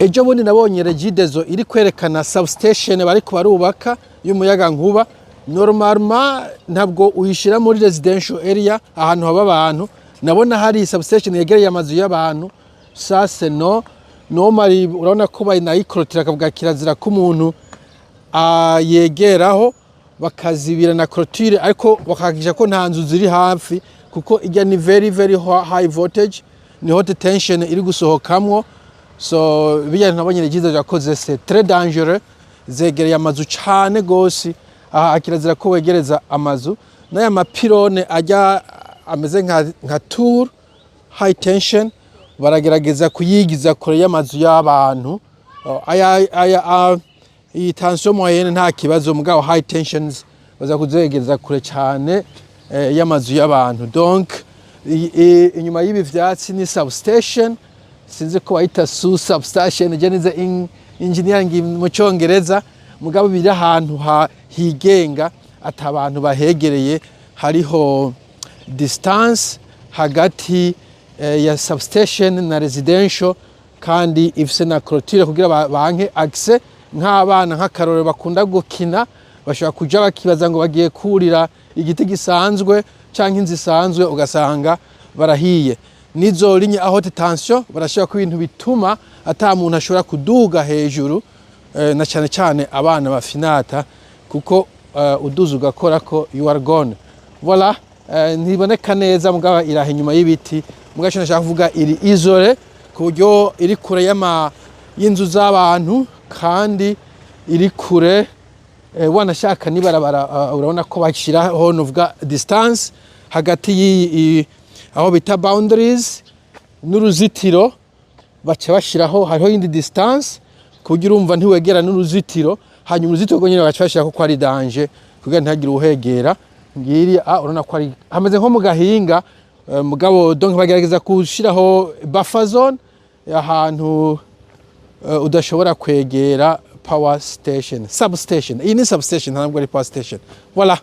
ejo bundi nabonye regideso iri kwerekana substation bariko barubaka y'umuyaga nkuba. Normalement ntabwo uyishira muri residential area ahantu haba abantu. Nabona hari substation yegereye amazu y'abantu. Sase no normally urabona ko bayinayikorotira akavuga kirazira ko umuntu yegeraho bakazibira na clôture, ariko bakakisha ko nta nzu ziri hafi kuko ijya ni very high voltage, ni haute tension iri gusohokamwo. So bijyanye nabonye regideso yakoze c'est très dangereux, zegereye amazu cyane gose. Aha kirazira ko wegereza amazu, n'aya mapirone ajya ameze nka tour high tension baragerageza kuyigiza kure y'amazu y'abantu. Iyi tension moyenne nta kibazo, mugabo high tensions baza kuzegereza kure cyane y'amazu y'abantu. Donc inyuma y'ibi vyatsi ni substation, sinzi ko bayita substation jenize engineering mu Cyongereza, mugabo biri ahantu higenga atabantu bahegereye. Hariho distance hagati ya substation na residential, kandi ifise na clôture kugira banke access. Nk'abana nk'akarore bakunda gukina bashobora kuja bakibaza ngo bagiye kurira igiti gisanzwe canke inzi isanzwe, ugasanga barahiye. Nizo linye a haute tension barashaka ko ibintu bituma ata muntu ashobora kuduga hejuru, na cyane cyane abana bafinata, kuko uduza ugakora ko you are gone. Voilà, ntiboneka neza mugaba iraha inyuma y'ibiti. Mugasho nashaka kuvuga iri isole ku buryo iri kure y'inzu z'abantu, kandi iri kure wanashaka nibarabara. Urabona ko bashiraho novuga distance hagati aho bita boundaries n'uruzitiro, baca bashiraho hariho indi distance kugira urumva ntiwegera n'uruzitiro. Hanyuma uruzitiro rwo nyine baca bashirako ko ari danger kugira ntihagire uhegera. Ngiri urabona ko ari hameze nko mu gahinga, mugabo donc bagerageza kushiraho buffer zone ahantu udashobora kwegera power station, substation. Iyi ni substation ntabwo ari power station. Voilà.